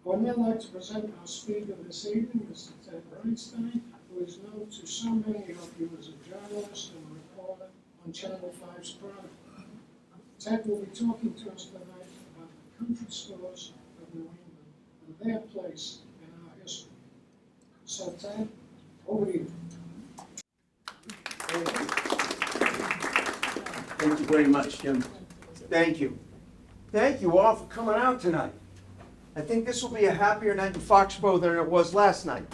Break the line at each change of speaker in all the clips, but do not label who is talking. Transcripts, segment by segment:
I would now like to present our speaker this evening, Mr. Ted Reinstein, who is known to so many of you as a journalist and reporter on Channel 5's Chronicle. Ted will be talking to us tonight about the country stores of New England and their place in our history. So, Ted, over to you.
Thank you very much, Jim. Thank you. Thank you all for coming out tonight. I think this will be a happier night in Foxborough than it was last night.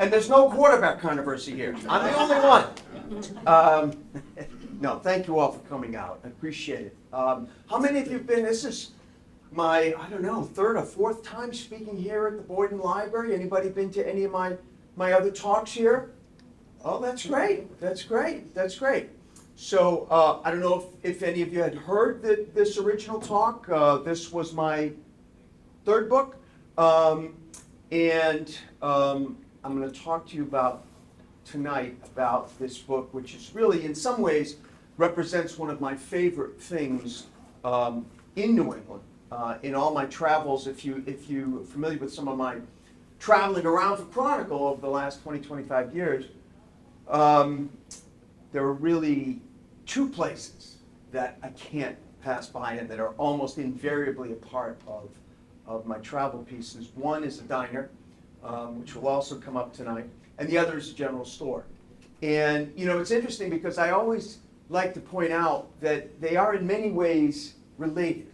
And there's no quarterback controversy here. I'm the only one. No, thank you all for coming out. I appreciate it. How many of you have been, this is my, I don't know, third or fourth time speaking here at the Boyden Library. Anybody been to any of my other talks here? Oh, that's great. That's great. That's great. So I don't know if any of you had heard this original talk. This was my third book. I'm going to talk to you about tonight about this book, which is really, in some ways, represents one of my favorite things in New England. In all my travels, if you're familiar with some of my traveling around for Chronicle over the last 20, 25 years, there are really two places that I can't pass by and that are almost invariably a part of my travel pieces. One is a diner, which will also come up tonight, and the other is a general store. And you know, it's interesting because I always like to point out that they are in many ways related,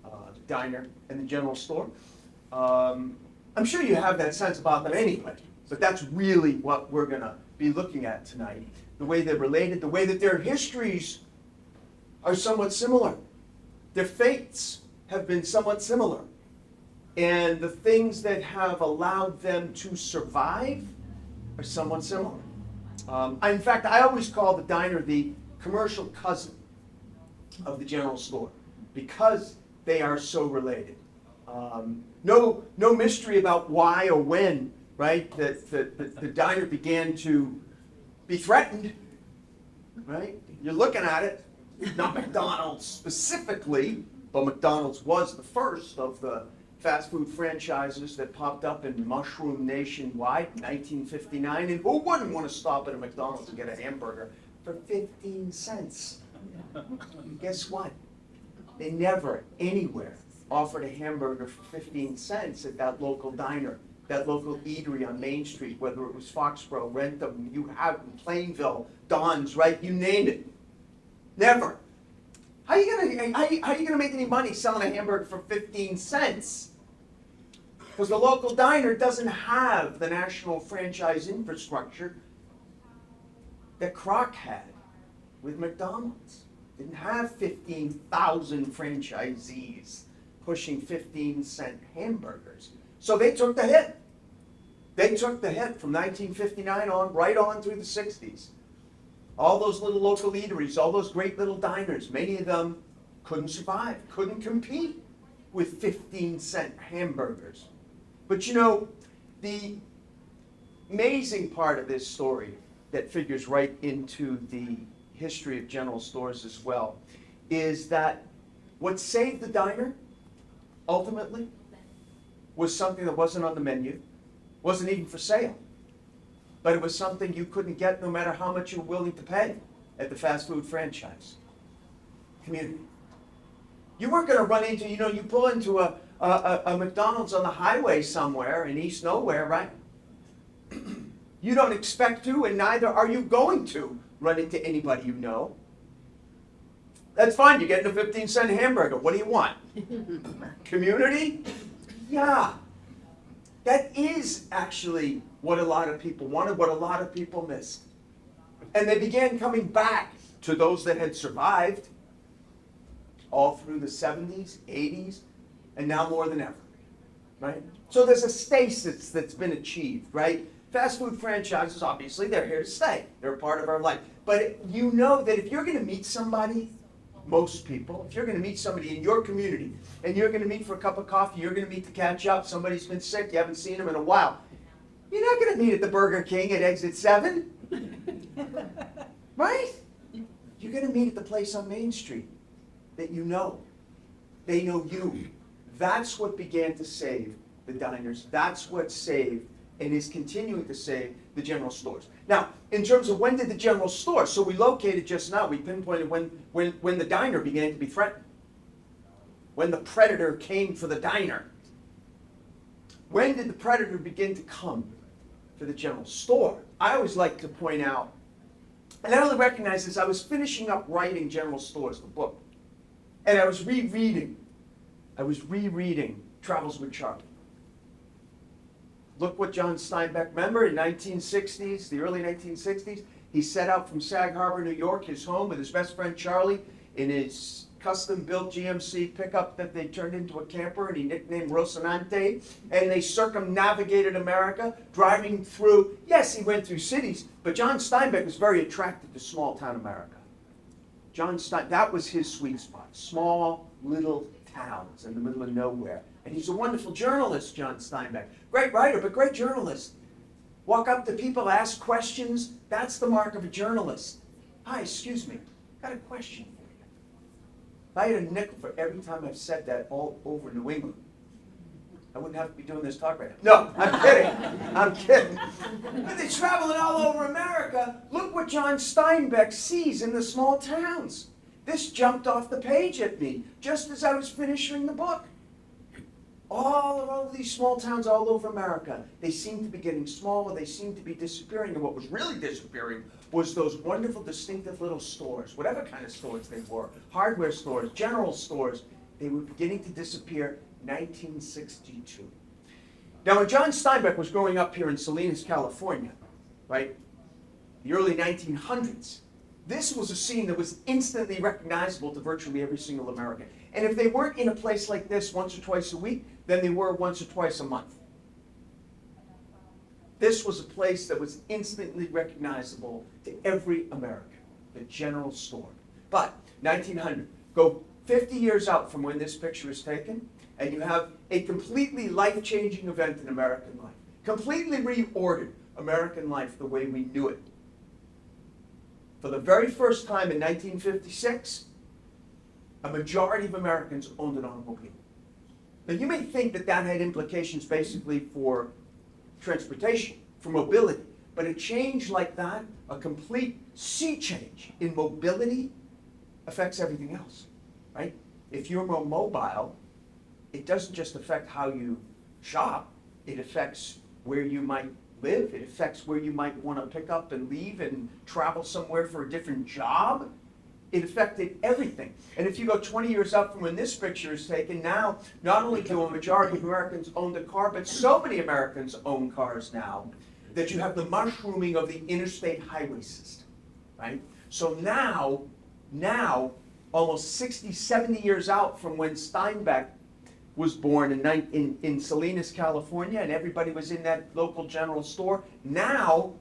the diner and the general store. I'm sure you have that sense about them anyway, but that's really what we're going to be looking at tonight. The way they're related, the way that their histories are somewhat similar. Their fates have been somewhat similar. And the things that have allowed them to survive are somewhat similar. In fact, I always call the diner the commercial cousin of the general store because they are so related. No mystery about why or when, right, that the diner began to be threatened, right? You're looking at it, not McDonald's specifically, but McDonald's was the first of the fast food franchises that popped up and mushroomed nationwide in 1959. And who wouldn't want to stop at a McDonald's and get a hamburger for 15 cents? And guess what? They never, anywhere, offered a hamburger for 15 cents at that local diner, that local eatery on Main Street, whether it was Foxborough, Rentham, you have Plainville, Don's, right? You name it. Never. How are you gonna make any money selling a hamburger for 15 cents? Because the local diner doesn't have the national franchise infrastructure that Kroc had with McDonald's. Didn't have 15,000 franchisees pushing 15-cent hamburgers. So they took the hit. They took the hit from 1959 on, right on through the 60s. All those little local eateries, all those great little diners, many of them couldn't survive, couldn't compete with 15-cent hamburgers. But you know, the amazing part of this story that figures right into the history of general stores as well is that what saved the diner, ultimately, was something that wasn't on the menu, wasn't even for sale, but it was something you couldn't get no matter how much you were willing to pay at the fast food franchise. Community. You weren't going to run into, you pull into a McDonald's on the highway somewhere in East Nowhere, right? You don't expect to, and neither are you going to run into anybody you know. That's fine, you're getting a 15-cent hamburger. What do you want? Community? Yeah. That is actually what a lot of people wanted, what a lot of people missed. And they began coming back to those that had survived all through the 70s, 80s, and now more than ever, right? So there's a stasis that's been achieved, right? Fast food franchises, obviously, they're here to stay. They're a part of our life. But you know that if you're going to meet somebody, most people, if you're going to meet somebody in your community, and you're going to meet for a cup of coffee, you're going to meet to catch up, somebody's been sick, you haven't seen them in a while, you're not going to meet at the Burger King at exit 7. Right? You're going to meet at the place on Main Street that you know. They know you. That's what began to save the diners. That's what saved and is continuing to save the general stores. Now, in terms of when did the general store, so we located just now, we pinpointed when the diner began to be threatened. When the predator came for the diner. When did the predator begin to come for the general store? I always like to point out, and I only recognize this, I was finishing up writing General Stores, the book, and I was rereading Travels with Charlie. Look what John Steinbeck, remember in 1960s, the early 1960s, he set out from Sag Harbor, New York, his home with his best friend Charlie, in his custom-built GMC pickup that they turned into a camper, and he nicknamed Rocinante, and they circumnavigated America, driving through, yes, he went through cities, but John Steinbeck was very attracted to small-town America. That was his sweet spot, small, little towns in the middle of nowhere. And he's a wonderful journalist, John Steinbeck. Great writer, but great journalist. Walk up to people, ask questions. That's the mark of a journalist. Hi, excuse me, got a question for you. If I had a nickel for every time I've said that all over New England, I wouldn't have to be doing this talk right now. No, I'm kidding. I'm kidding. But they're traveling all over America. Look what John Steinbeck sees in the small towns. This jumped off the page at me just as I was finishing the book. All of these small towns all over America, they seem to be getting smaller, they seem to be disappearing, and what was really disappearing was those wonderful, distinctive little stores, whatever kind of stores they were, hardware stores, general stores, they were beginning to disappear 1962. Now, when John Steinbeck was growing up here in Salinas, California, right, the early 1900s, this was a scene that was instantly recognizable to virtually every single American. And if they weren't in a place like this once or twice a week, then they were once or twice a month. This was a place that was instantly recognizable to every American, the general store. But 1900, go 50 years out from when this picture is taken, and you have a completely life-changing event in American life. Completely reordered American life the way we knew it. For the very first time in 1956, a majority of Americans owned an automobile. Now you may think that that had implications basically for transportation, for mobility, but a change like that, a complete sea change in mobility, affects everything else, right? If you're more mobile, it doesn't just affect how you shop, it affects where you might live, it affects where you might want to pick up and leave and travel somewhere for a different job. It affected everything. And if you go 20 years out from when this picture is taken, now not only do a majority of Americans own a car, but so many Americans own cars now that you have the mushrooming of the interstate highway system, right? So now, almost 60, 70 years out from when Steinbeck was born in Salinas, California, and everybody was in that local general store, now,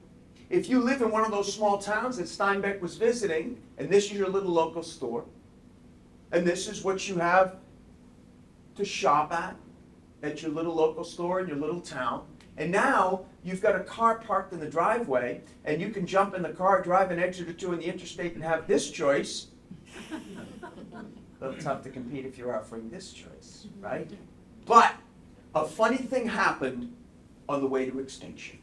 if you live in one of those small towns that Steinbeck was visiting, and this is your little local store, and this is what you have to shop at your little local store in your little town, and now you've got a car parked in the driveway, and you can jump in the car, drive an exit or two in the interstate, and have this choice. A little tough to compete if you're offering this choice, right? But a funny thing happened on the way to extinction,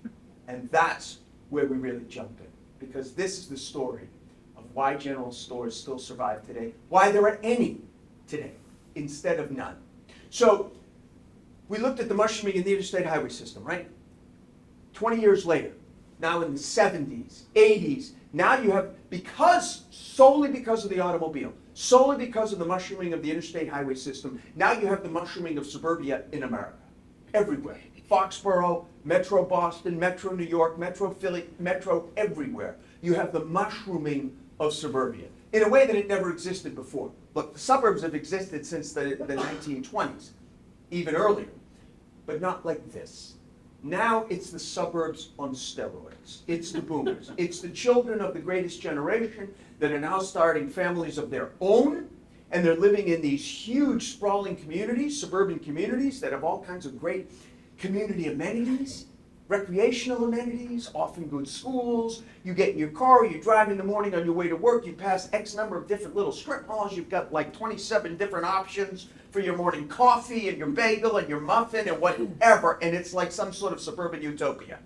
and that's where we really jump in, because this is the story of why general stores still survive today, why there are any today instead of none. So we looked at the mushrooming in the interstate highway system, right? 20 years later, now in the 70s, 80s, now you have, solely because of the automobile, solely because of the mushrooming of the interstate highway system, now you have the mushrooming of suburbia in America, everywhere. Foxborough, Metro Boston, Metro New York, Metro Philly, Metro everywhere. You have the mushrooming of suburbia in a way that it never existed before. Look, the suburbs have existed since the 1920s, even earlier, but not like this. Now it's the suburbs on steroids. It's the boomers. It's the children of the greatest generation that are now starting families of their own, and they're living in these huge sprawling communities, suburban communities that have all kinds of great community amenities, recreational amenities, often good schools. You get in your car, you drive in the morning on your way to work, you pass X number of different little strip malls, you've got like 27 different options for your morning coffee and your bagel and your muffin and whatever, and it's like some sort of suburban utopia.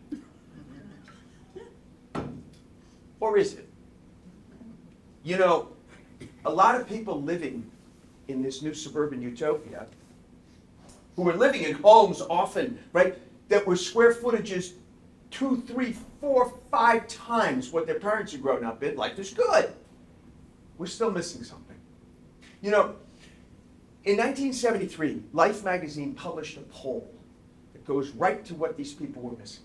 Or is it? You know, a lot of people living in this new suburban utopia who were living in homes often, right, that were square footages 2, 3, 4, 5 times what their parents had grown up in. Life is good. We're still missing something. You know, in 1973, Life magazine published a poll that goes right to what these people were missing.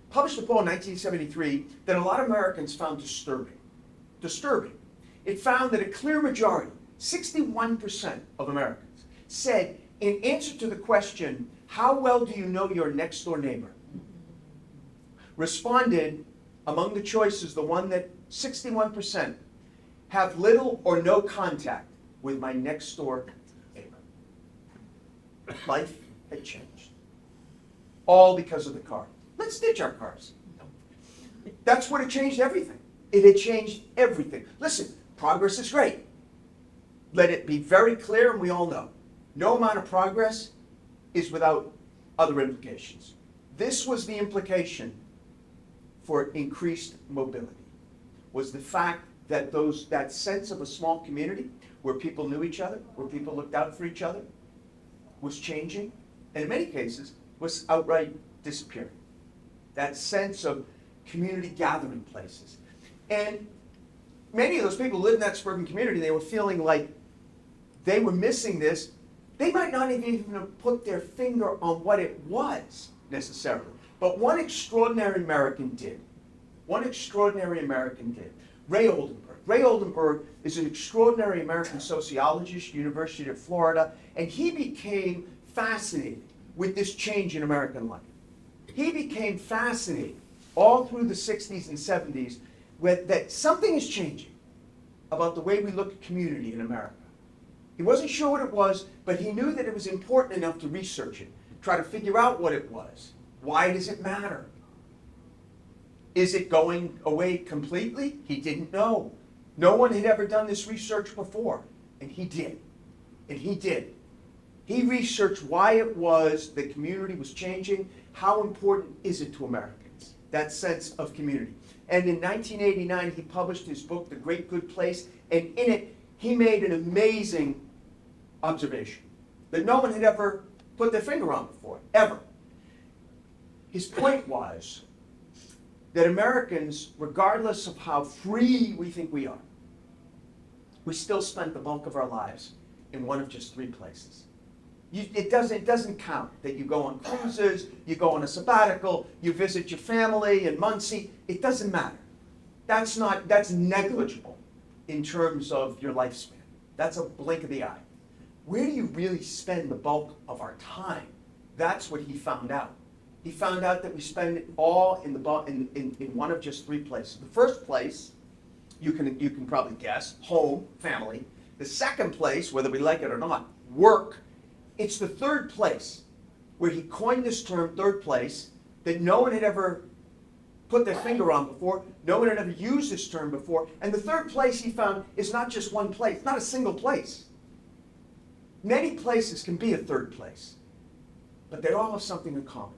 Published a poll in 1973 that a lot of Americans found disturbing. Disturbing. It found that a clear majority, 61% of Americans, said in answer to the question, how well do you know your next door neighbor? Responded, among the choices, the one that 61% have little or no contact with my next door neighbor. Life had changed. All because of the car. Let's ditch our cars. That's what it changed everything. It had changed everything. Listen, progress is great. Let it be very clear, and we all know. No amount of progress is without other implications. This was the implication for increased mobility, was the fact that that sense of a small community where people knew each other, where people looked out for each other, was changing, and in many cases was outright disappearing. That sense of community gathering places. And many of those people who lived in that suburban community, they were feeling like they were missing this. They might not even have put their finger on what it was necessarily. But one extraordinary American did. One extraordinary American did. Ray Oldenburg. Ray Oldenburg is an extraordinary American sociologist, University of Florida, and he became fascinated with this change in American life. He became fascinated all through the 60s and 70s with that something is changing about the way we look at community in America. He wasn't sure what it was, but he knew that it was important enough to research it, try to figure out what it was. Why does it matter? Is it going away completely? He didn't know. No one had ever done this research before, and he did. And he did. He researched why it was the community was changing. How important is it to Americans? That sense of community. And in 1989, he published his book, The Great Good Place, and in it, he made an amazing observation that no one had ever put their finger on before, ever. His point was that Americans, regardless of how free we think we are, we still spend the bulk of our lives in one of just 3 places. It doesn't count that you go on cruises, you go on a sabbatical, you visit your family in Muncie. It doesn't matter. That's negligible in terms of your lifespan. That's a blink of the eye. Where do you really spend the bulk of our time? That's what he found out. He found out that we spend it all in one of just 3 places. The first place, you can probably guess, home, family. The second place, whether we like it or not, work. It's the third place where he coined this term, third place, that no one had ever put their finger on before. No one had ever used this term before. And the third place he found is not just one place, not a single place. Many places can be a third place, but they all have something in common.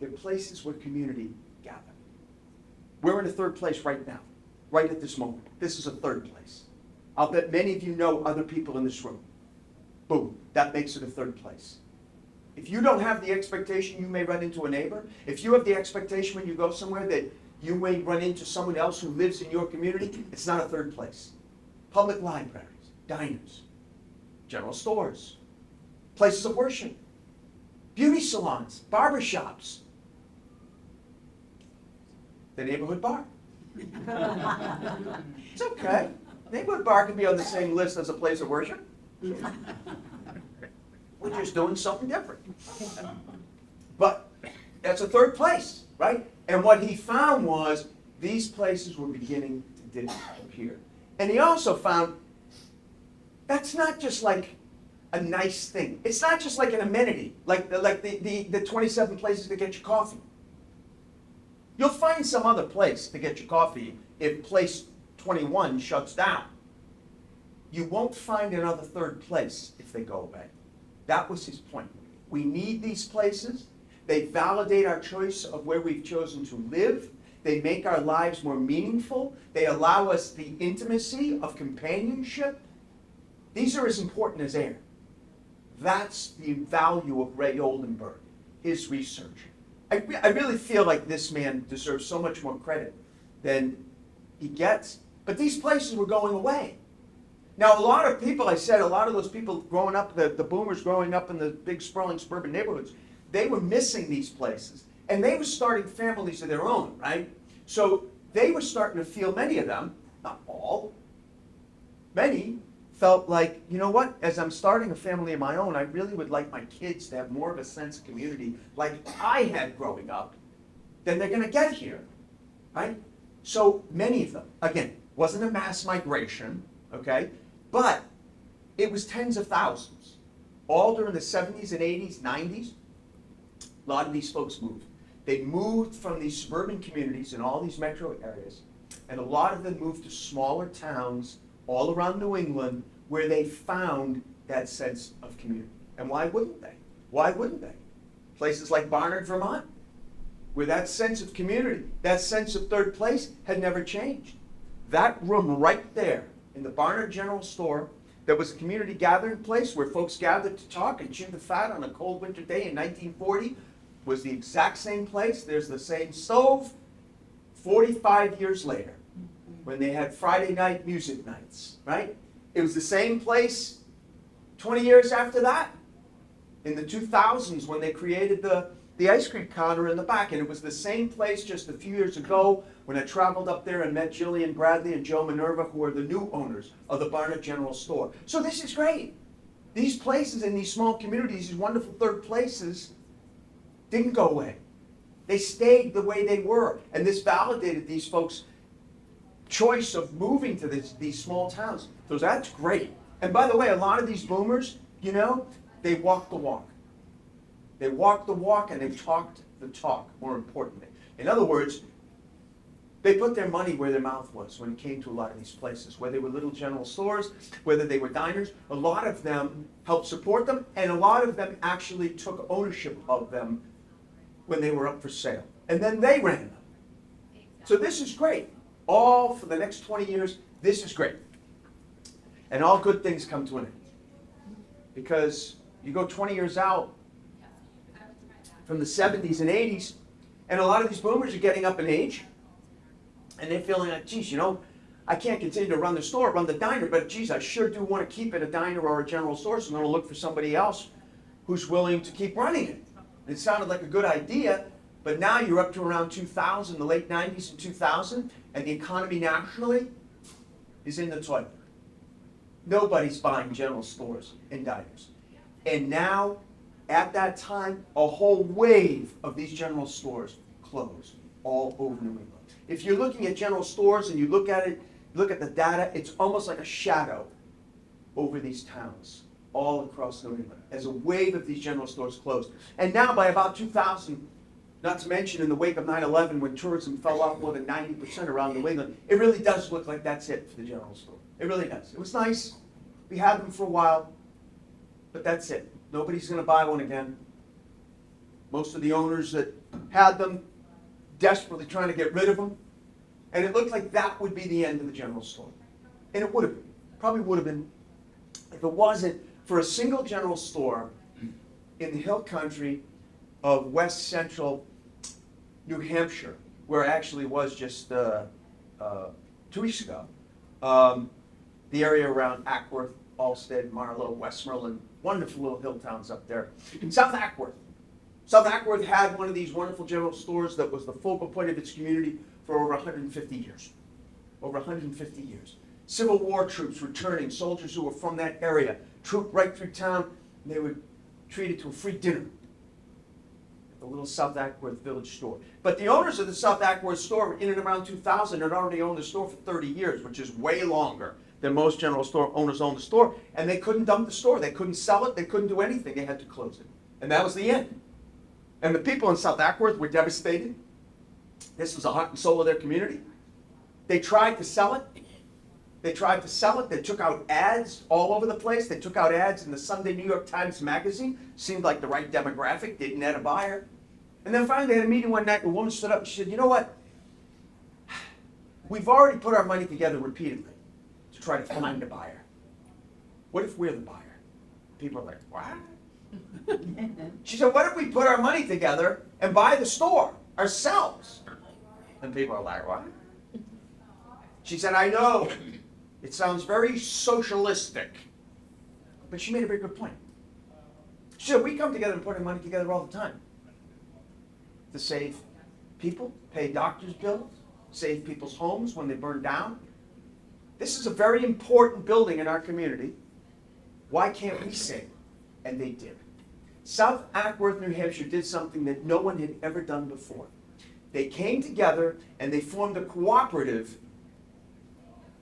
They're places where community gather. We're in a third place right now, right at this moment. This is a third place. I'll bet many of you know other people in this room. Boom, that makes it a third place. If you don't have the expectation you may run into a neighbor, if you have the expectation when you go somewhere that you may run into someone else who lives in your community, it's not a third place. Public libraries, diners, general stores, places of worship, beauty salons, barbershops, the neighborhood bar. It's okay. Neighborhood bar can be on the same list as a place of worship. We're just doing something different. But that's a third place, right? And what he found was these places were beginning to disappear. And he also found that's not just like a nice thing. It's not just like an amenity, like the 27 places to get your coffee. You'll find some other place to get your coffee if place 21 shuts down. You won't find another third place if they go away. That was his point. We need these places. They validate our choice of where we've chosen to live. They make our lives more meaningful. They allow us the intimacy of companionship. These are as important as air. That's the value of Ray Oldenburg, his research. I really feel like this man deserves so much more credit than he gets. But these places were going away. Now, a lot of people, I said, a lot of those people growing up, the boomers growing up in the big sprawling suburban neighborhoods, they were missing these places. And they were starting families of their own, right? So they were starting to feel, many of them, not all, many felt like, you know what, as I'm starting a family of my own, I really would like my kids to have more of a sense of community like I had growing up than they're gonna get here, right? So many of them, again, wasn't a mass migration, okay? But it was tens of thousands. All during the 70s and 80s, 90s, a lot of these folks moved. They moved from these suburban communities in all these metro areas, and a lot of them moved to smaller towns all around New England where they found that sense of community. And why wouldn't they? Why wouldn't they? Places like Barnard, Vermont, where that sense of community, that sense of third place had never changed. That room right there in the Barnard General Store, that was a community gathering place where folks gathered to talk and chew the fat on a cold winter day in 1940, was the exact same place. There's the same stove 45 years later when they had Friday night music nights, right? It was the same place 20 years after that, in the 2000s when they created the ice cream counter in the back. And it was the same place just a few years ago when I traveled up there and met Jillian Bradley and Joe Minerva, who are the new owners of the Barnard General Store. So this is great. These places in these small communities, these wonderful third places, didn't go away. They stayed the way they were. And this validated these folks' choice of moving to these small towns. So that's great. And by the way, a lot of these boomers, you know, they walked the walk. They walked the walk and they talked the talk, more importantly. In other words, they put their money where their mouth was when it came to a lot of these places, whether they were little general stores, whether they were diners. A lot of them helped support them, and a lot of them actually took ownership of them when they were up for sale. And then they ran them. So this is great. All for the next 20 years, this is great. And all good things come to an end. Because you go 20 years out from the 70s and 80s, and a lot of these boomers are getting up in age, and they're feeling like, geez, you know, I can't continue to run the store, run the diner, but geez, I sure do want to keep it a diner or a general store, so I'm going to look for somebody else who's willing to keep running it. It sounded like a good idea, but now you're up to around 2000, the late 90s and 2000, and the economy nationally is in the toilet. Nobody's buying general stores and diners. And now, at that time, a whole wave of these general stores closed all over New England. If you're looking at general stores and you look at it, look at the data, it's almost like a shadow over these towns all across New England as a wave of these general stores closed. And now by about 2000, not to mention in the wake of 9/11 when tourism fell off more than 90% around New England, it really does look like that's it for the general store. It really does. It was nice. We had them for a while, but that's it. Nobody's going to buy one again. Most of the owners that had them desperately trying to get rid of them. And it looked like that would be the end of the general store. And it would have been. Probably would have been if it wasn't for a single general store in the hill country of west central New Hampshire, where I actually was just 2 weeks ago. The area around Ackworth, Alstead, Marlow, Westmoreland, wonderful little hill towns up there. In South Ackworth. South Ackworth had one of these wonderful general stores that was the focal point of its community for over 150 years. Over 150 years. Civil War troops returning, soldiers who were from that area, trooped right through town, and they were treated to a free dinner at the little South Ackworth village store. But the owners of the South Ackworth store in and around 2000 had already owned the store for 30 years, which is way longer than most general store owners own the store, and they couldn't dump the store. They couldn't sell it. They couldn't do anything. They had to close it. And that was the end. And the people in South Ackworth were devastated. This was the heart and soul of their community. They tried to sell it. They tried to sell it. They took out ads all over the place. They took out ads in the Sunday New York Times Magazine. Seemed like the right demographic. Didn't have a buyer. And then finally they had a meeting one night. And the woman stood up and she said, you know what? We've already put our money together repeatedly to try to find a buyer. What if we're the buyer? People are like, what? She said, what if we put our money together and buy the store ourselves? And people are like, what? She said, I know it sounds very socialistic, but she made a very good point. She said, we come together and put our money together all the time to save people, pay doctors' bills, save people's homes when they burn down. This is a very important building in our community. Why can't we save it? And they did. South Ackworth, New Hampshire did something that no one had ever done before. They came together and they formed a cooperative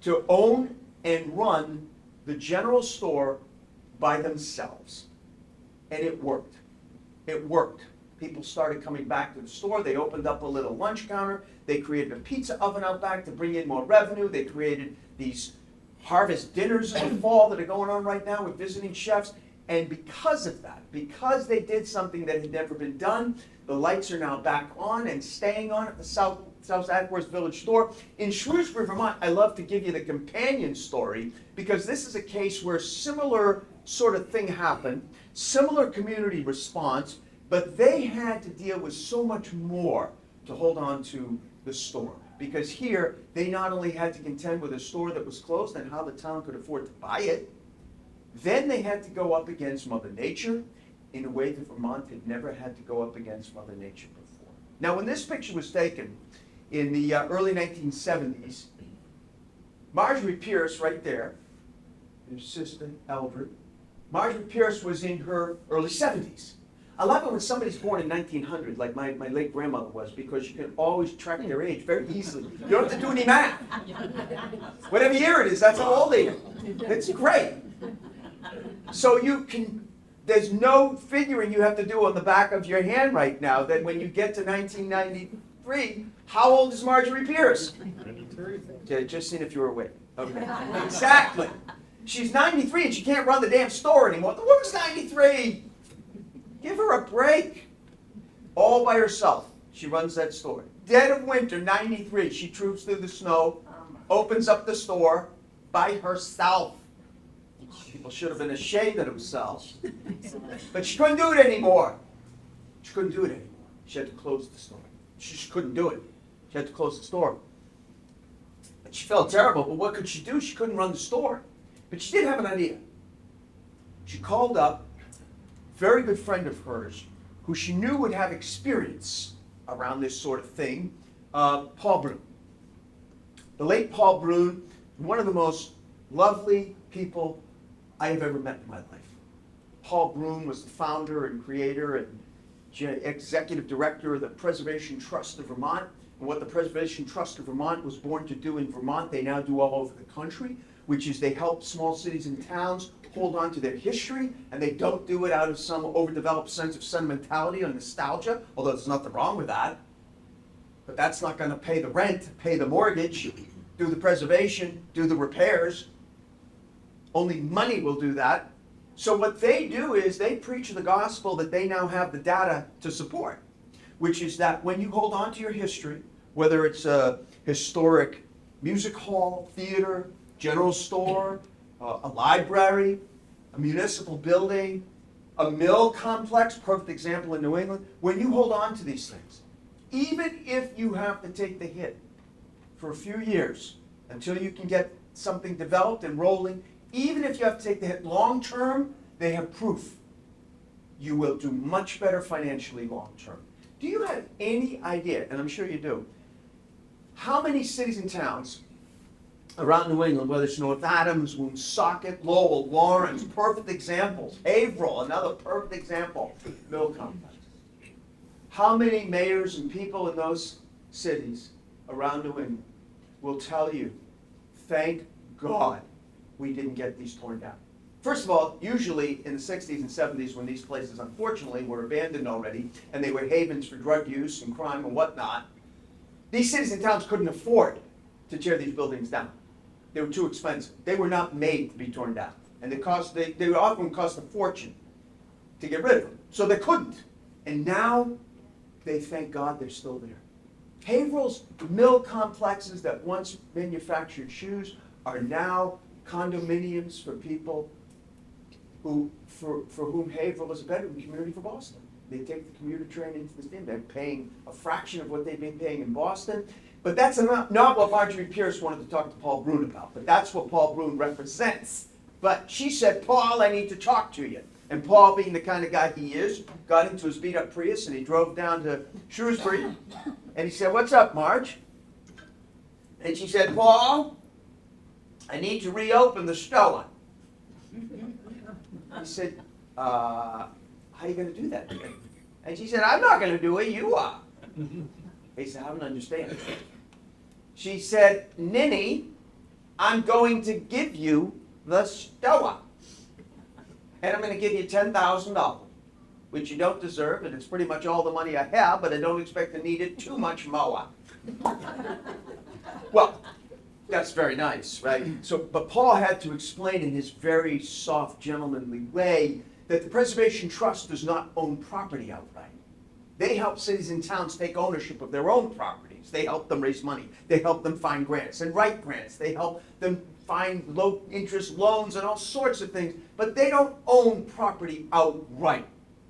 to own and run the general store by themselves. And it worked. It worked. People started coming back to the store. They opened up a little lunch counter. They created a pizza oven out back to bring in more revenue. They created these harvest dinners in the fall that are going on right now with visiting chefs. And because of that, because they did something that had never been done, the lights are now back on and staying on at the South Ackworth Village store. In Shrewsbury, Vermont, I love to give you the companion story because this is a case where similar sort of thing happened, similar community response, but they had to deal with so much more to hold on to the store. Because here, they not only had to contend with a store that was closed and how the town could afford to buy it, then they had to go up against Mother Nature in a way that Vermont had never had to go up against Mother Nature before. Now, when this picture was taken in the early 1970s, Marjorie Pierce, right there, his sister, Eldred, Marjorie Pierce was in her early 70s. I love it when somebody's born in 1900, like my late grandmother was, because you can always track their age very easily. You don't have to do any math. Whatever year it is, that's how old they are. It's great. So you can, there's no figuring you have to do on the back of your hand right now that when you get to 1993, how old is Marjorie Pierce?
93.
Okay, just seeing if you were awake. Okay, exactly. She's 93 and she can't run the damn store anymore. The woman's 93. Give her a break. All by herself, she runs that store. Dead of winter, 93, she troops through the snow, opens up the store by herself. People should have been ashamed of themselves. But she couldn't do it anymore. She couldn't do it anymore. She had to close the store. She just couldn't do it. She had to close the store. And she felt terrible, but what could she do? She couldn't run the store. But she did have an idea. She called up a very good friend of hers who she knew would have experience around this sort of thing, Paul Brune. The late Paul Brune, one of the most lovely people I have ever met in my life. Paul Brune was the founder and creator and executive director of the Preservation Trust of Vermont. And what the Preservation Trust of Vermont was born to do in Vermont, they now do all over the country, which is they help small cities and towns hold on to their history, and they don't do it out of some overdeveloped sense of sentimentality or nostalgia, although there's nothing wrong with that. But that's not going to pay the rent, pay the mortgage, do the preservation, do the repairs. Only money will do that. So what they do is they preach the gospel that they now have the data to support, which is that when you hold on to your history, whether it's a historic music hall, theater, general store, a library, a municipal building, a mill complex, perfect example in New England, when you hold on to these things, even if you have to take the hit for a few years until you can get something developed and rolling, even if you have to take the hit long term, they have proof you will do much better financially long term. Do you have any idea, and I'm sure you do, how many cities and towns around New England, whether it's North Adams, Woonsocket, Lowell, Lawrence, perfect examples, Haverhill, another perfect example, mill complex. How many mayors and people in those cities around New England will tell you, thank God we didn't get these torn down? First of all, usually in the 60s and 70s when these places unfortunately were abandoned already and they were havens for drug use and crime and whatnot, these cities and towns couldn't afford to tear these buildings down. They were too expensive. They were not made to be torn down. And they often cost a fortune to get rid of them. So they couldn't. And now, they thank God they're still there. Haverhill's mill complexes that once manufactured shoes are now condominiums for people for whom Haverhill is a bedroom community for Boston. They take the commuter train into the city. They're paying a fraction of what they've been paying in Boston. But that's not what Marjorie Pierce wanted to talk to Paul Brun about. But that's what Paul Brun represents. But she said, Paul, I need to talk to you. And Paul, being the kind of guy he is, got into his beat-up Prius and he drove down to Shrewsbury. And he said, what's up, Marge? And she said, Paul, I need to reopen the store. He said, how are you going to do that? And she said, I'm not going to do it, you are. He said, I don't understand. She said, Ninny, I'm going to give you the store. And I'm going to give you $10,000, which you don't deserve, and it's pretty much all the money I have, but I don't expect to need it too much more. Well, that's very nice, right? But Paul had to explain in his very soft, gentlemanly way that the Preservation Trust does not own property outright. They help cities and towns take ownership of their own properties. They help them raise money. They help them find grants and write grants. They help them find low-interest loans and all sorts of things. But they don't own property outright,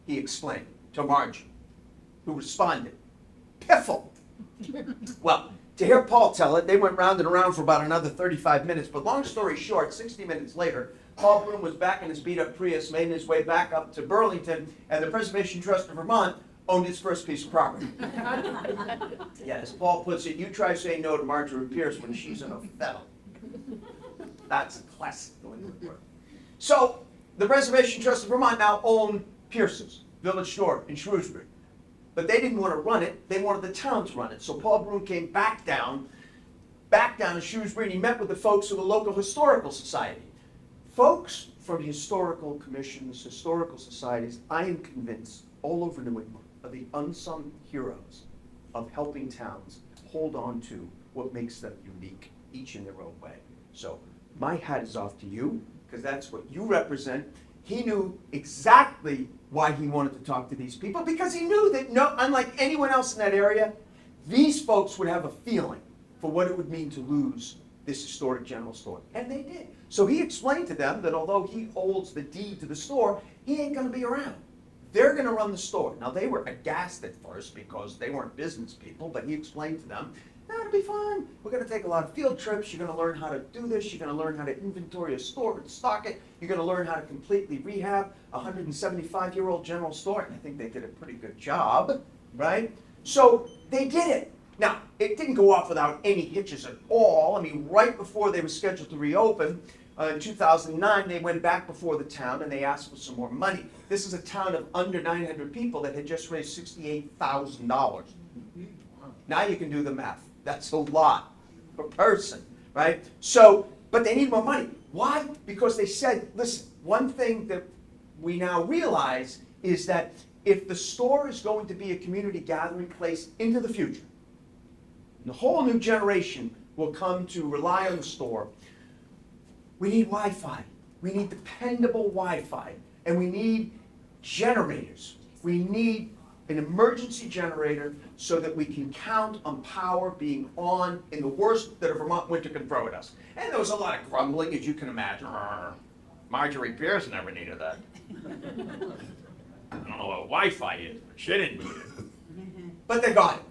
he explained to Margie, who responded, piffle. Well, to hear Paul tell it, they went round and around for about another 35 minutes. But long story short, 60 minutes later, Paul Brun was back in his beat-up Prius, making his way back up to Burlington, and the Preservation Trust of Vermont owned his first piece of property. Yeah, as Paul puts it, you try saying no to Marjorie Pierce when she's in a fettle. That's a classic the way it would work. So, the Preservation Trust of Vermont now own Pierce's Village Store in Shrewsbury. But they didn't want to run it, they wanted the town to run it. So Paul Brun came back down to Shrewsbury, and he met with the folks of the local historical society. Folks from historical commissions, historical societies, I am convinced, all over New England, are the unsung heroes of helping towns hold on to what makes them unique, each in their own way. So my hat is off to you, because that's what you represent. He knew exactly why he wanted to talk to these people, because he knew that, unlike anyone else in that area, these folks would have a feeling for what it would mean to lose this historic general store. And they did. So he explained to them that although he holds the deed to the store, he ain't going to be around. They're going to run the store. Now, they were aghast at first because they weren't business people, but he explained to them, no, it'll be fun. We're going to take a lot of field trips. You're going to learn how to do this. You're going to learn how to inventory a store and stock it. You're going to learn how to completely rehab a 175-year-old general store. And I think they did a pretty good job, right? So they did it. Now, it didn't go off without any hitches at all. I mean, right before they were scheduled to reopen, in 2009, they went back before the town and they asked for some more money. This is a town of under 900 people that had just raised $68,000. Now you can do the math. That's a lot per person, right? So, but they need more money. Why? Because they said, listen, one thing that we now realize is that if the store is going to be a community gathering place into the future, and the whole new generation will come to rely on the store, we need Wi-Fi. We need dependable Wi-Fi. And we need generators. We need an emergency generator so that we can count on power being on in the worst that a Vermont winter can throw at us. And there was a lot of grumbling, as you can imagine. Marjorie Pierce never needed that. I don't know what Wi-Fi is, but she didn't need it. But they got it.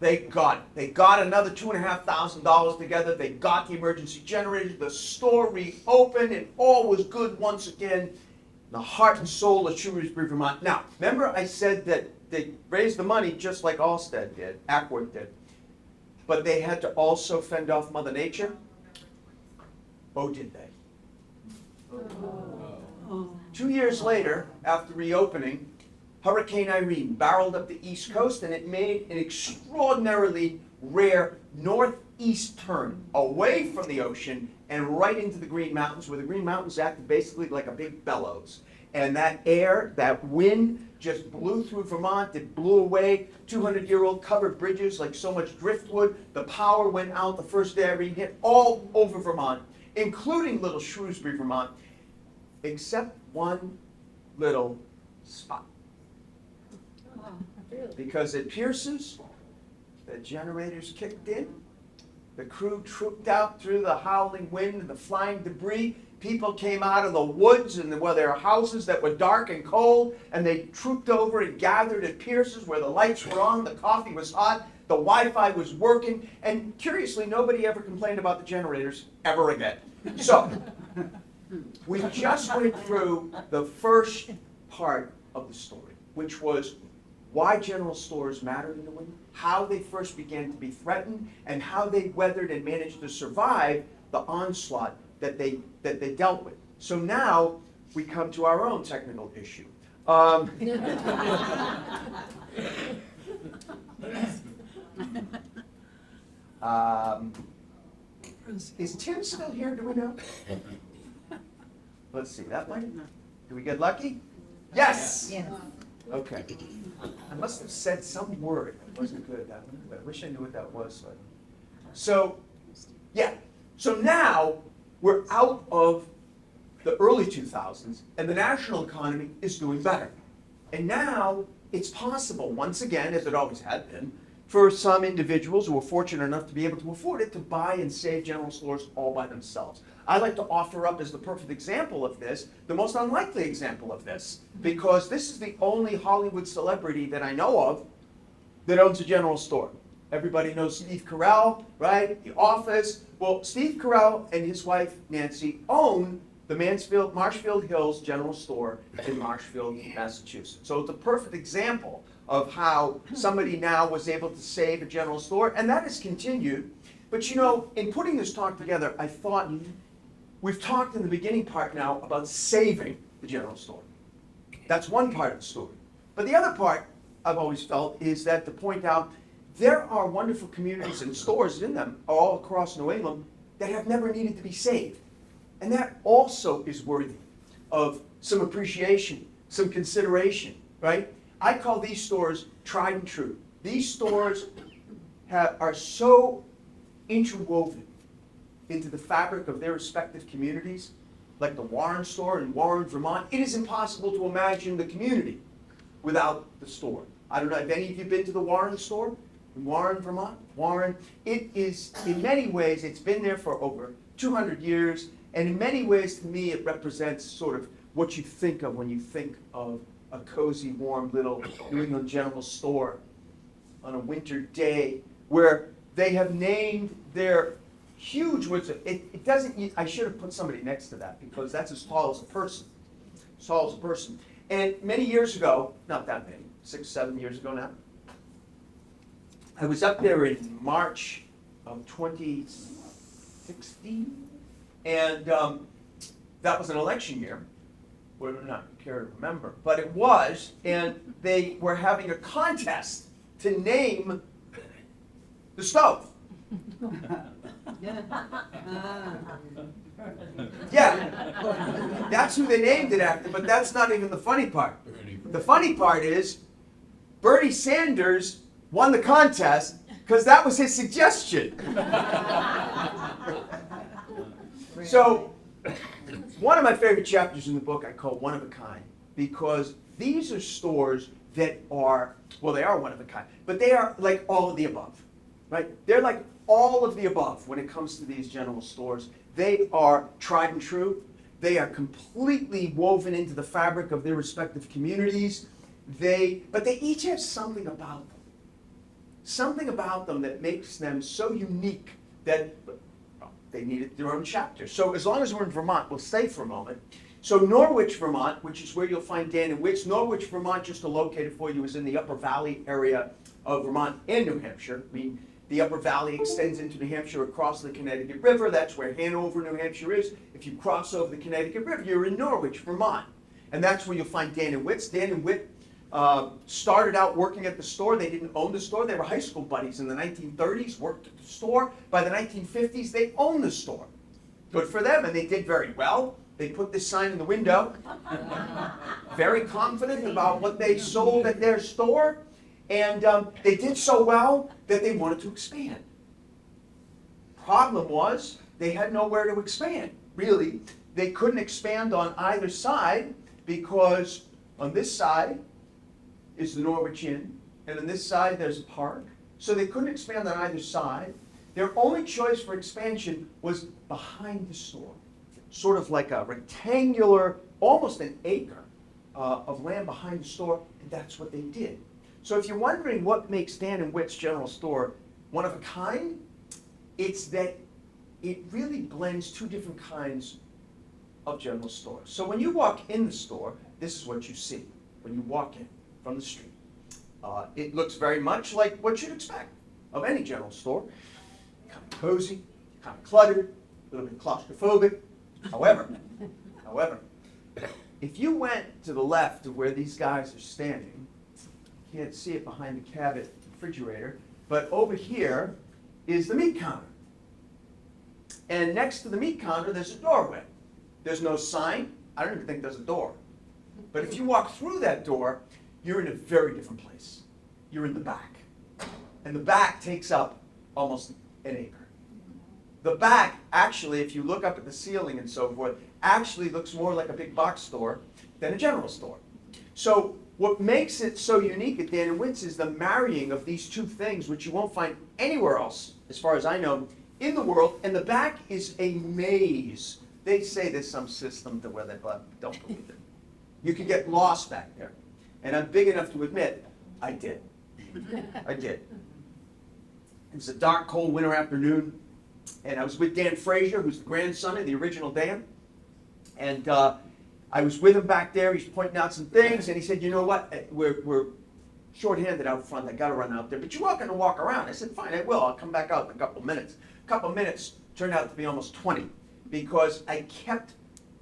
They got it. They got another $2,500 together. They got the emergency generator. The store reopened, and all was good once again. The heart and soul of Shrewsbury, Vermont. Now, remember I said that they raised the money just like Allsted did, Ackworth did. But they had to also fend off Mother Nature? Oh, did they? Oh. 2 years later, after reopening, Hurricane Irene barreled up the East Coast, and it made an extraordinarily rare northeast turn away from the ocean and right into the Green Mountains, where the Green Mountains acted basically like a big bellows. And that air, that wind, just blew through Vermont. It blew away 200-year-old covered bridges like so much driftwood. The power went out the first day Irene hit all over Vermont, including little Shrewsbury, Vermont, except one little spot. Because at Pierce's, the generators kicked in, the crew trooped out through the howling wind and the flying debris. People came out of the woods and there were houses that were dark and cold, and they trooped over and gathered at Pierce's where the lights were on, the coffee was hot, the Wi-Fi was working, and curiously, nobody ever complained about the generators ever again. So, we just went through the first part of the story, which was why general stores mattered in New England, how they first began to be threatened, and how they weathered and managed to survive the onslaught that they dealt with. So now we come to our own technical issue. Is Tim still here? Do we know? Let's see. That might. Do we get lucky? Yes.
Yes.
Okay. I must have said some word that wasn't good. I wish I knew what that was. So, yeah. So now we're out of the early 2000s, and the national economy is doing better. And now it's possible, once again, as it always had been, for some individuals who are fortunate enough to be able to afford it to buy and save general stores all by themselves. I like to offer up as the perfect example of this, the most unlikely example of this, because this is the only Hollywood celebrity that I know of that owns a general store. Everybody knows Steve Carell, right? The Office. Well, Steve Carell and his wife, Nancy, own the Marshfield Hills General Store in Marshfield, Massachusetts. So it's a perfect example of how somebody now was able to save a general store, and that has continued. But you know, in putting this talk together, I thought we've talked in the beginning part now about saving the general store. That's one part of the story. But the other part, I've always felt, is that to point out there are wonderful communities and stores in them all across New England that have never needed to be saved. And that also is worthy of some appreciation, some consideration, right? I call these stores tried and true. These stores are so interwoven into the fabric of their respective communities, like the Warren store in Warren, Vermont. It is impossible to imagine the community without the store. I don't know if any of you have been to the Warren store in Warren, Vermont. Warren, it is, in many ways, it's been there for over 200 years, and in many ways, to me, it represents sort of what you think of when you think of a cozy, warm little New England general store on a winter day where they have named their huge woods. It doesn't, I should have put somebody next to that because that's as tall as a person. As tall as a person. And many years ago, not that many, 6, 7 years ago now, I was up there in March of 2016, and that was an election year. Would not care to remember, but it was, and they were having a contest to name the stove. Yeah, that's who they named it after, but that's not even the funny part. The funny part is Bernie Sanders won the contest because that was his suggestion. So, one of my favorite chapters in the book I call One of a Kind, because these are stores that are, well, they are one of a kind, but they are like all of the above, right? They're like all of the above when it comes to these general stores. They are tried and true. They are completely woven into the fabric of their respective communities. But they each have something about them. Something about them that makes them so unique that they needed their own chapter. So as long as we're in Vermont, we'll stay for a moment. So Norwich, Vermont, which is where you'll find Dan and Witt's. Norwich, Vermont, just to locate it for you, is in the Upper Valley area of Vermont and New Hampshire. I mean, the Upper Valley extends into New Hampshire across the Connecticut River. That's where Hanover, New Hampshire is. If you cross over the Connecticut River, you're in Norwich, Vermont. And that's where you'll find Dan and Witt's. Dan and Witt started out working at the store. They didn't own the store. They were high school buddies in the 1930s, worked at the store. By the 1950s, they owned the store. Good for them, and they did very well. They put this sign in the window, very confident about what they sold at their store, and they did so well that they wanted to expand. Problem was, they had nowhere to expand. Really, they couldn't expand on either side because on this side is the Norwich Inn, and on this side there's a park. So they couldn't expand on either side. Their only choice for expansion was behind the store. Sort of like a rectangular, almost an acre of land behind the store, and that's what they did. So if you're wondering what makes Dan & Witt's General Store one of a kind, it's that it really blends two different kinds of general stores. So when you walk in the store, this is what you see when you walk in from the street. It looks very much like what you'd expect of any general store. Kind of cozy, kind of cluttered, a little bit claustrophobic. However, if you went to the left of where these guys are standing, you can't see it behind the cabinet refrigerator, but over here is the meat counter. And next to the meat counter, there's a doorway. There's no sign. I don't even think there's a door. But if you walk through that door, you're in a very different place. You're in the back. And the back takes up almost an acre. The back, actually, if you look up at the ceiling and so forth, actually looks more like a big box store than a general store. So what makes it so unique at Dan & Witt's is the marrying of these two things, which you won't find anywhere else, as far as I know, in the world. And the back is a maze. They say there's some system to where they don't believe it. You could get lost back there. And I'm big enough to admit, I did. I did. It was a dark, cold winter afternoon, and I was with Dan Frazier, who's the grandson of the original Dan. And I was with him back there. He's pointing out some things, and he said, you know what, we're short-handed out front. I got to run out there. But you're welcome to walk around. I said, fine, I will. I'll come back out in a couple of minutes. A couple of minutes turned out to be almost 20 because I kept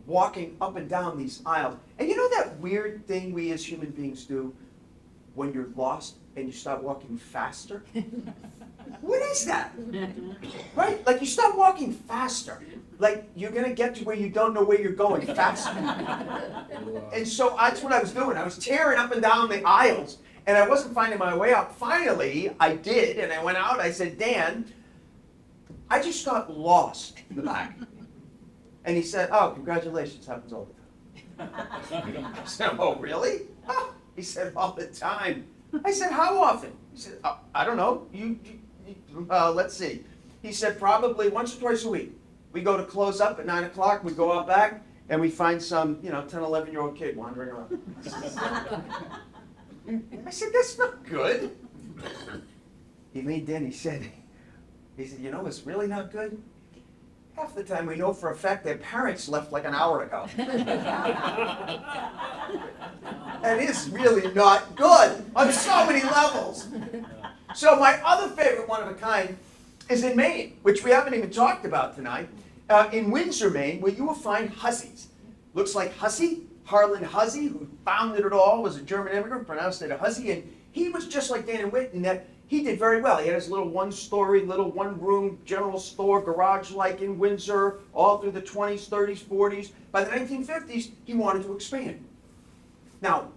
walking up and down these aisles. And you know that weird thing we as human beings do when you're lost and you start walking faster? What is that? Right? Like you start walking faster. Like you're going to get to where you don't know where you're going faster. And so that's what I was doing. I was tearing up and down the aisles and I wasn't finding my way out. Finally, I did, and I went out. I said, Dan, I just got lost in the back. And he said, oh, congratulations, happens all the time. I said, oh, really? Oh. He said, all the time. I said, how often? He said, I don't know. Let's see. He said, probably once or twice a week. We go to close up at 9 o'clock, we go out back, and we find some, 10, 11-year-old kid wandering around. I said, that's not good. He leaned in, he said, you know what's really not good? Half the time we know for a fact their parents left like an hour ago. And it's really not good on so many levels. So my other favorite one of a kind is in Maine, which we haven't even talked about tonight. In Windsor, Maine, where you will find Hussies. Looks like Hussey, Harlan Hussey, who founded it all, was a German immigrant, pronounced it a Hussey, and he was just like Dan & Witt in that he did very well. He had his little one-story, little one-room general store, garage-like in Windsor, all through the 20s, 30s, 40s. By the 1950s, he wanted to expand. Now,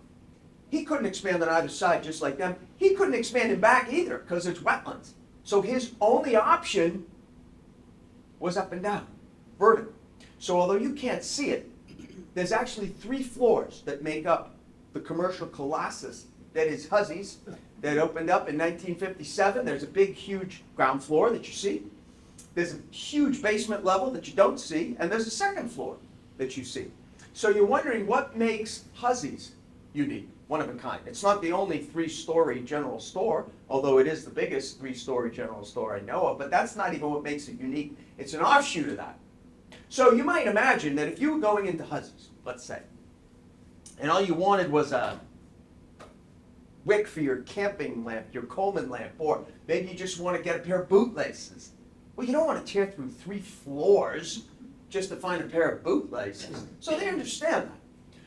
he couldn't expand on either side just like them. He couldn't expand in back either because it's wetlands. So his only option was up and down, vertical. So although you can't see it, there's actually 3 floors that make up the commercial colossus that is Hussey's, that opened up in 1957. There's a big, huge ground floor that you see. There's a huge basement level that you don't see, and there's a second floor that you see. So you're wondering what makes Hussey's unique, one of a kind. It's not the only 3-story general store, although it is the biggest 3-story general store I know of, but that's not even what makes it unique. It's an offshoot of that. So you might imagine that if you were going into Hussey's, let's say, and all you wanted was a wick for your camping lamp, your Coleman lamp, or maybe you just want to get a pair of bootlaces. Well, you don't want to tear through 3 floors just to find a pair of bootlaces. So they understand that.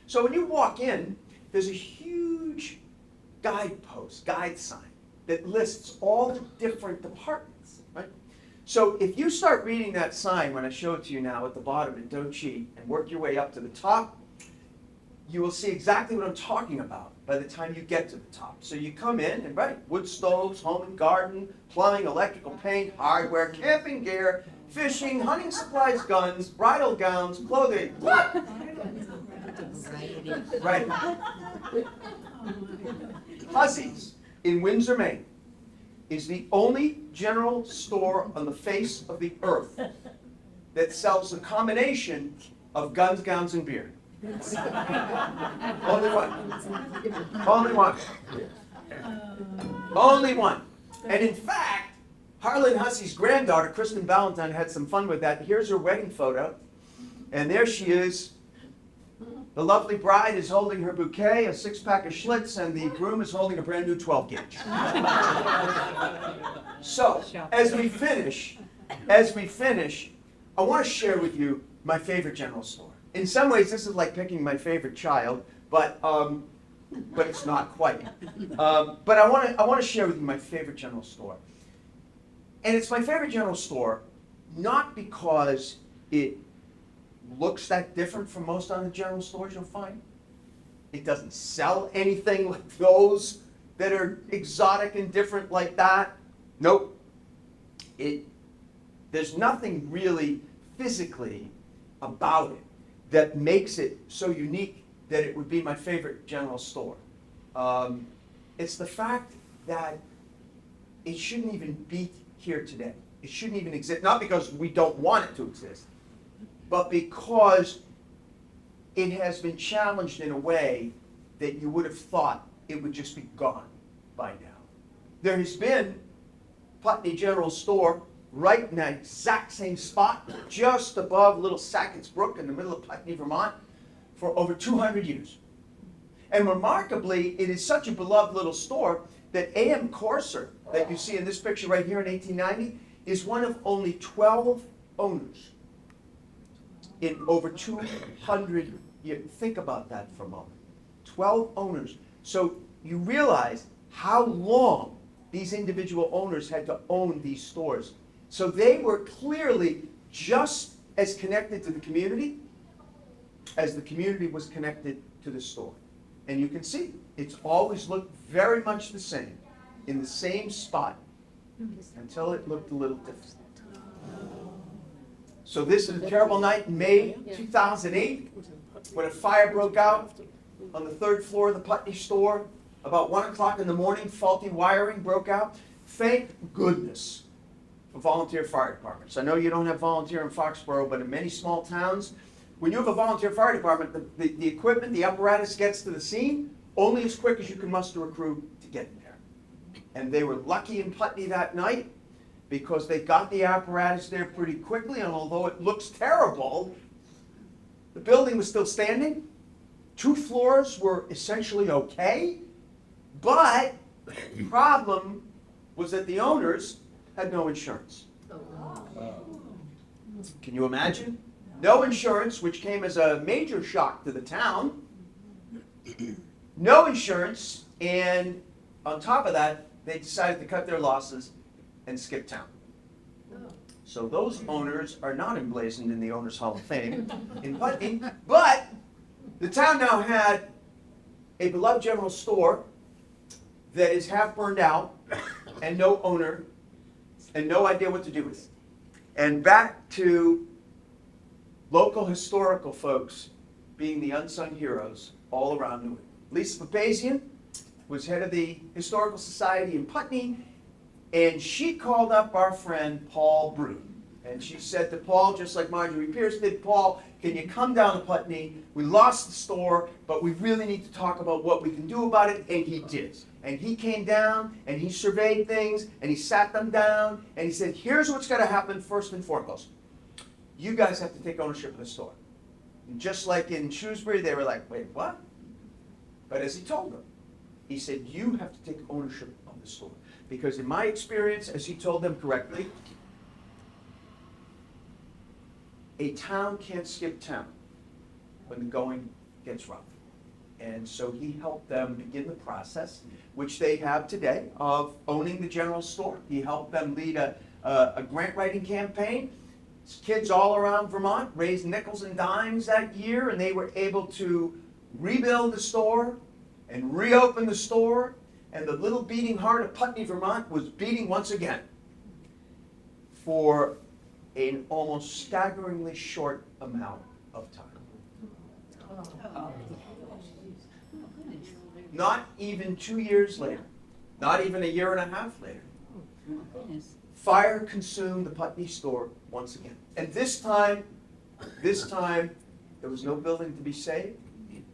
So when you walk in, there's a huge guide sign that lists all the different departments, right? So if you start reading that sign when I show it to you now at the bottom and don't cheat and work your way up to the top, you will see exactly what I'm talking about by the time you get to the top. So you come in and right, wood stoves, home and garden, plumbing, electrical paint, hardware, camping gear, fishing, hunting supplies, guns, bridal gowns, clothing. What? Right. Hussey's in Windsor, Maine is the only general store on the face of the earth that sells a combination of guns, gowns, and beer. Only one. Only one. Only one. And in fact, Harlan Hussey's granddaughter, Kristen Valentine, had some fun with that. Here's her wedding photo. And there she is. The lovely bride is holding her bouquet, a 6-pack of Schlitz, and the groom is holding a brand new 12-gauge. So, as we finish, I want to share with you my favorite general store. In some ways, this is like picking my favorite child, but it's not quite. But I want to share with you my favorite general store. And it's my favorite general store not because it looks that different from most other general stores you'll find. It doesn't sell anything like those that are exotic and different like that. Nope. There's nothing really physically about it that makes it so unique that it would be my favorite general store. It's the fact that it shouldn't even be here today. It shouldn't even exist, not because we don't want it to exist, but because it has been challenged in a way that you would have thought it would just be gone by now. There has been Putney General Store right in that exact same spot, just above Little Sackett's Brook in the middle of Putney, Vermont, for over 200 years. And remarkably, it is such a beloved little store that A.M. Corser, that you see in this picture right here in 1890, is one of only 12 owners in over 200 years. Think about that for a moment. 12 owners. So you realize how long these individual owners had to own these stores. So they were clearly just as connected to the community as the community was connected to the store. And you can see, it's always looked very much the same, in the same spot, until it looked a little different. So this is a terrible night in May 2008, when a fire broke out on the 3rd floor of the Putney store. About 1 o'clock in the morning, faulty wiring broke out. Thank goodness for volunteer fire departments. I know you don't have volunteer in Foxborough, but in many small towns, when you have a volunteer fire department, the equipment, the apparatus gets to the scene only as quick as you can muster a crew to get there. And they were lucky in Putney that night because they got the apparatus there pretty quickly, and although it looks terrible, the building was still standing. 2 floors were essentially okay, but the problem was that the owners had no insurance. Can you imagine? No insurance, which came as a major shock to the town. No insurance, and on top of that, they decided to cut their losses and skip town. So those owners are not emblazoned in the Owners Hall of Fame in Putney, but the town now had a beloved general store that is half burned out and no owner and no idea what to do with it. And back to local historical folks being the unsung heroes all around New England. Lisa Papazian was head of the Historical Society in Putney, and she called up our friend Paul Brood. And she said to Paul, just like Marjorie Pierce did, Paul, can you come down to Putney? We lost the store, but we really need to talk about what we can do about it. And he did. And he came down, and he surveyed things, and he sat them down, and he said, here's what's going to happen first and foremost. You guys have to take ownership of the store. And just like in Shrewsbury, they were like, wait, what? But as he told them, he said, you have to take ownership of the store. Because in my experience, as he told them correctly, a town can't skip town when the going gets rough. And so he helped them begin the process, which they have today, of owning the general store. He helped them lead a a grant writing campaign. Kids all around Vermont raised nickels and dimes that year, and they were able to rebuild the store and reopen the store, and the little beating heart of Putney, Vermont was beating once again for an almost staggeringly short amount of time. Not even 2 years later, not even a year and a half later, fire consumed the Putney store once again. And this time, there was no building to be saved.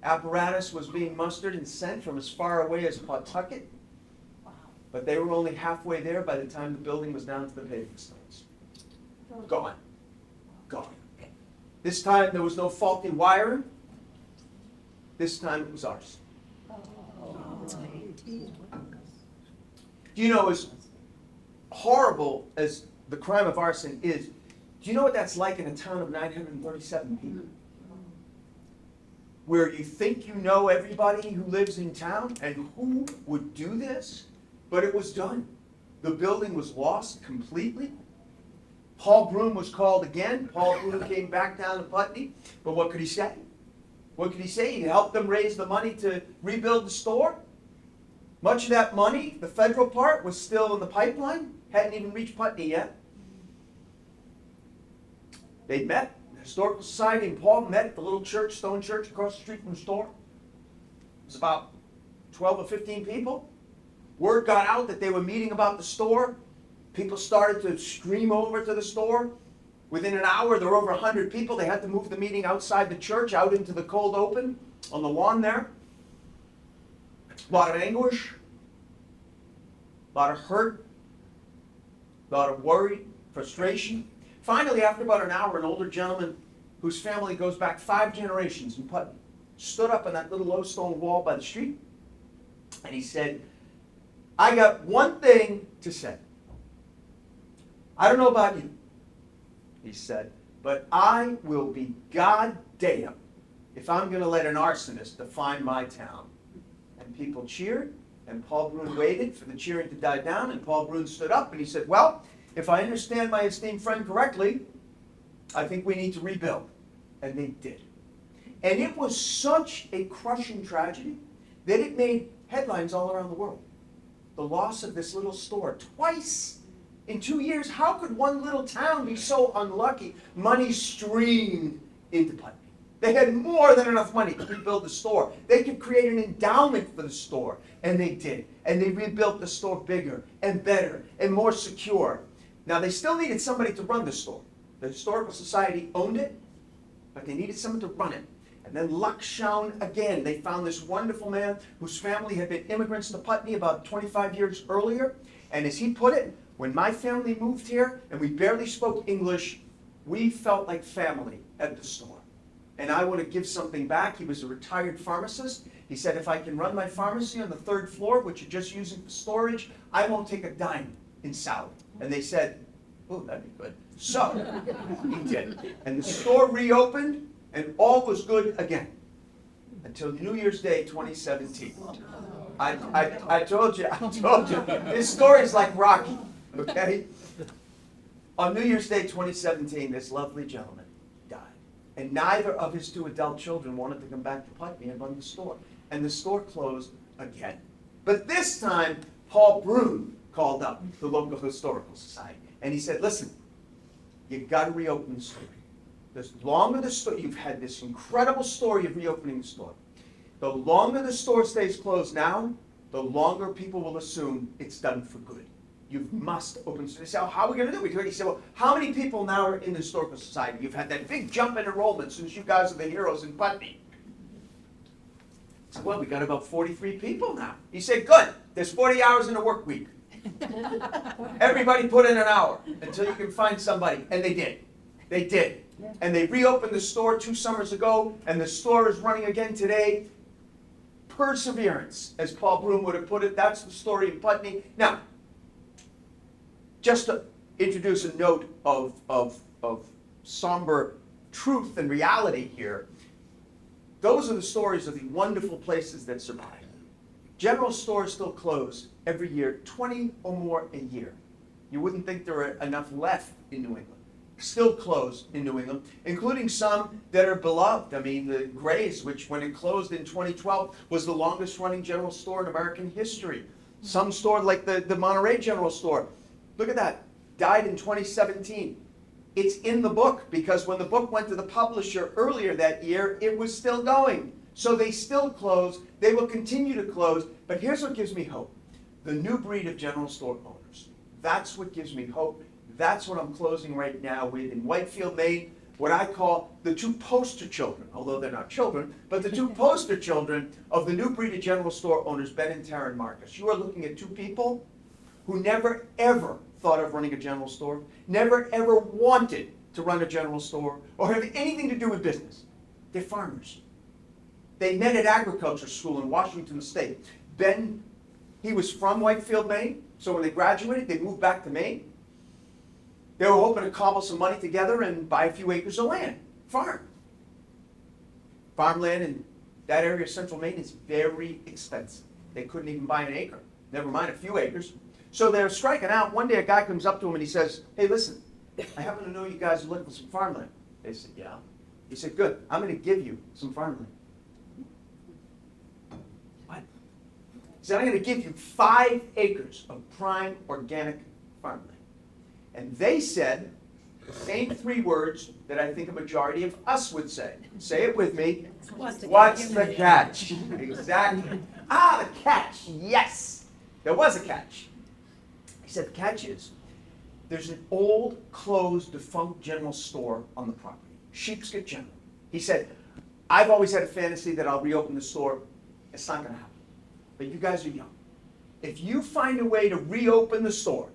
Apparatus was being mustered and sent from as far away as Pawtucket, but they were only halfway there by the time the building was down to the paving stones. Gone. Gone. This time there was no faulty wiring. This time it was ours. Do you know, as horrible as the crime of arson is, do you know what that's like in a town of 937 people? Where you think you know everybody who lives in town and who would do this, but it was done. The building was lost completely. Paul Broom was called again. Paul Broom came back down to Putney, but what could he say? What could he say? He helped them raise the money to rebuild the store. Much of that money, the federal part, was still in the pipeline, hadn't even reached Putney yet. They met, the Historical Society and Paul met at the little church, stone church across the street from the store. It was about 12 or 15 people. Word got out that they were meeting about the store. People started to stream over to the store. Within an hour, there were over 100 people. They had to move the meeting outside the church, out into the cold open, on the lawn there. A lot of anguish, a lot of hurt, a lot of worry, frustration. Finally, after about an hour, an older gentleman whose family goes back 5 generations in Putney stood up on that little low stone wall by the street, and he said, "I got one thing to say. I don't know about you," he said, "but I will be goddamn if I'm going to let an arsonist define my town." And people cheered, and Paul Broom waited for the cheering to die down, and Paul Broom stood up and he said, "Well, if I understand my esteemed friend correctly, I think we need to rebuild." And they did. And it was such a crushing tragedy that it made headlines all around the world. The loss of this little store twice in 2 years. How could one little town be so unlucky? Money streamed into Putney. They had more than enough money to rebuild the store. They could create an endowment for the store, and they did. And they rebuilt the store bigger and better and more secure. Now, they still needed somebody to run the store. The Historical Society owned it, but they needed someone to run it. And then luck shone again. They found this wonderful man whose family had been immigrants to Putney about 25 years earlier. And as he put it, when my family moved here and we barely spoke English, we felt like family at the store. And I want to give something back. He was a retired pharmacist. He said, "If I can run my pharmacy on the 3rd floor, which you're just using for storage, I won't take a dime in salary." And they said, "Oh, that'd be good." So he did. And the store reopened, and all was good again until New Year's Day 2017. I told you, this story is like Rocky, okay? On New Year's Day 2017, this lovely gentleman died. And neither of his 2 adult children wanted to come back to Putney and run the store. And the store closed again. But this time, Paul Broom called up the local historical society. And he said, "Listen, you've got to reopen the store. The longer the store, you've had this incredible story of reopening the store. The longer the store stays closed now, the longer people will assume it's done for good. You must open the store." They said, "Oh, how are we going to do it?" He said, "Well, how many people now are in the Historical Society? You've had that big jump in enrollment since you guys are the heroes in Putney." I said, "Well, we got about 43 people now." He said, "Good. There's 40 hours in a work week. Everybody put in an hour until you can find somebody." And they did. They did. And they reopened the store 2 summers ago, and the store is running again today. Perseverance, as Paul Broom would have put it. That's the story in Putney. Now, just to introduce a note of somber truth and reality here, those are the stories of the wonderful places that survive. General stores still close every year, 20 or more a year. You wouldn't think there are enough left in New England. Still closed in New England, including some that are beloved. I mean, the Gray's, which when it closed in 2012, was the longest running general store in American history. Some store like the Monterey General Store, look at that, died in 2017. It's in the book because when the book went to the publisher earlier that year, it was still going. So they still close, they will continue to close, but here's what gives me hope. The new breed of general store owners. That's what gives me hope. That's what I'm closing right now with in Whitefield, Maine, what I call the two poster children, although they're not children, but the two poster children of the new breed of general store owners, Ben and Taryn Marcus. You are looking at two people who never ever thought of running a general store, never ever wanted to run a general store or have anything to do with business. They're farmers. They met at agriculture school in Washington State. Ben, he was from Whitefield, Maine, so when they graduated, they moved back to Maine. They were hoping to cobble some money together and buy a few acres of land, farm. Farmland in that area of central Maine is very expensive. They couldn't even buy an acre, never mind a few acres. So they're striking out. One day a guy comes up to him and he says, hey, listen, I happen to know you guys are looking for some farmland. They said, yeah. He said, good, I'm going to give you some farmland. What? He said, I'm going to give you 5 acres of prime organic farmland. And they said the same 3 words that I think a majority of us would say. Say it with me. What's the catch? Exactly. Ah, the catch. Yes. There was a catch. He said the catch is there's an old, closed, defunct general store on the property. Sheepskin General. He said, I've always had a fantasy that I'll reopen the store. It's not going to happen. But you guys are young. If you find a way to reopen the store,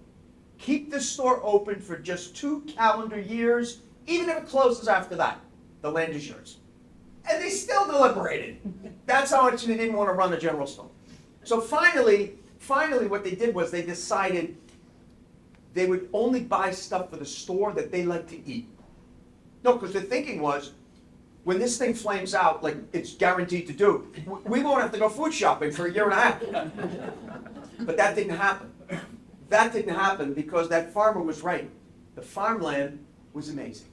keep the store open for just 2 calendar years, even if it closes after that, the land is yours. And they still deliberated. That's how much they didn't want to run a general store. So finally what they did was they decided they would only buy stuff for the store that they like to eat. No, because the thinking was, when this thing flames out, like it's guaranteed to do, we won't have to go food shopping for 1.5 years. But that didn't happen. That didn't happen because that farmer was right. The farmland was amazing.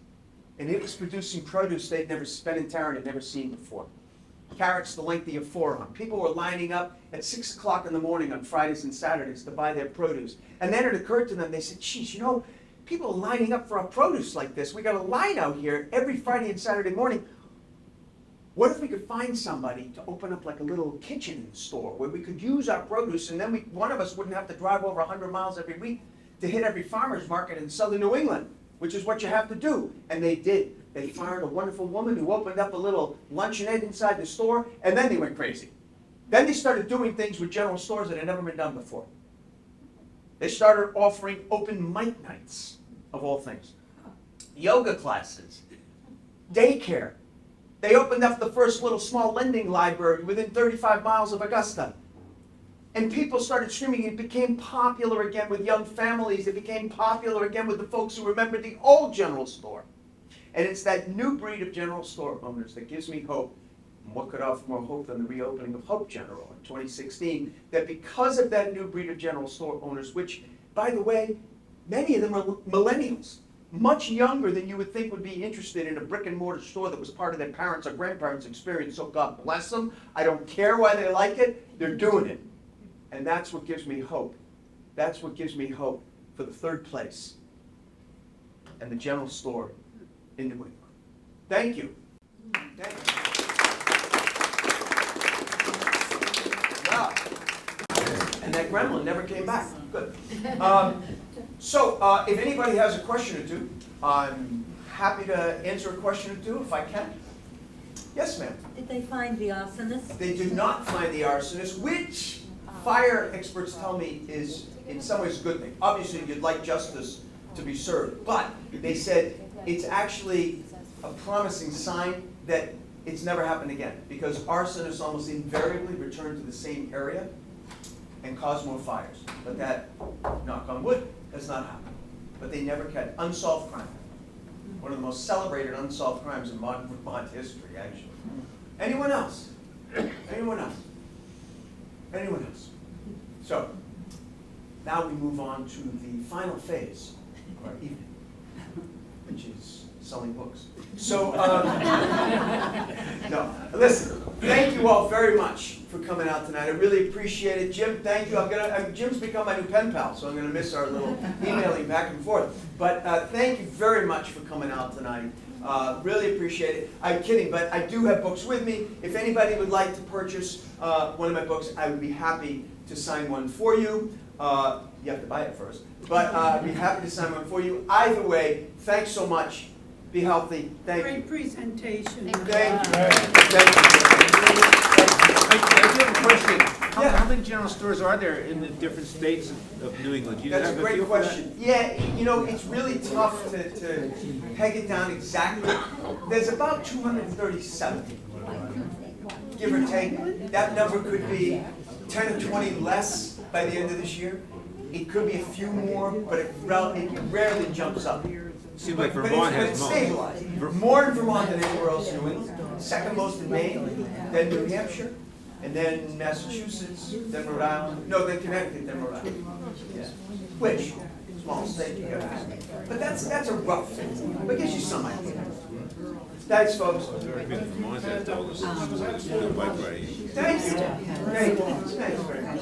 And it was producing produce they'd never, Ben and Taryn had never seen before. Carrots the length of your forearm. People were lining up at 6 o'clock in the morning on Fridays and Saturdays to buy their produce. And then it occurred to them, they said, geez, you know, people are lining up for our produce like this. We got a line out here every Friday and Saturday morning. What if we could find somebody to open up like a little kitchen in the store where we could use our produce and then one of us wouldn't have to drive over 100 miles every week to hit every farmer's market in southern New England, which is what you have to do. And they did. They fired a wonderful woman who opened up a little luncheonette inside the store, and then they went crazy. Then they started doing things with general stores that had never been done before. They started offering open mic nights, of all things. Yoga classes, daycare. They opened up the first little small lending library within 35 miles of Augusta. And people started streaming. It became popular again with young families. It became popular again with the folks who remember the old general store. And it's that new breed of general store owners that gives me hope. And what could offer more hope than the reopening of Hope General in 2016? That because of that new breed of general store owners, which, by the way, many of them are millennials, much younger than you would think would be interested in a brick and mortar store that was part of their parents' or grandparents' experience. So God bless them. I don't care why they like it. They're doing it. And that's what gives me hope. That's what gives me hope for the 3rd place and the general store in New England. Thank you. Thank you. Wow. And that gremlin never came back. Good. So if anybody has a question or two, I'm happy to answer a question or two if I can. Yes, ma'am.
Did they find the arsonist?
They did not find the arsonist, which fire experts tell me is in some ways a good thing. Obviously, you'd like justice to be served, but they said it's actually a promising sign that it's never happened again, because arsonists almost invariably return to the same area and cause more fires. But that, knock on wood, has not happened. But they never catch unsolved crime. One of the most celebrated unsolved crimes in modern Vermont history, actually. Anyone else? Anyone else? Anyone else? So, now we move on to the final phase of our evening, which is selling books. So, no, listen, thank you all very much for coming out tonight. I really appreciate it. Jim, thank you. Jim's become my new pen pal, so I'm gonna miss our little emailing back and forth. But thank you very much for coming out tonight. Really appreciate it. I'm kidding, but I do have books with me. If anybody would like to purchase one of my books, I would be happy to sign one for you. You have to buy it first, but I'd be happy to sign one for you. Either way, thanks so much. Be healthy. Thank you.
Great presentation.
Thank you.
I do have a question.
Yeah.
How many general stores are there in the different states of New England? Do you
That's a
have
great
feel for that?
question. Yeah, you know, it's really tough to peg it down exactly. There's about 237, give or take. That number could be 10 or 20 less by the end of this year. It could be a few more, but it rarely jumps up.
Seems like
But
Vermont
it's
has most.
stabilized. More in Vermont than anywhere else in New England. Second most in Maine, then New Hampshire, and then Massachusetts, then Rhode Island. No, then Connecticut, then Rhode Island. Yeah. Which, small state, you gotta ask. But that's a rough thing. But gives you some idea. Thanks, folks.
Vermont has all this bike riding.
Thank you. Thanks very much.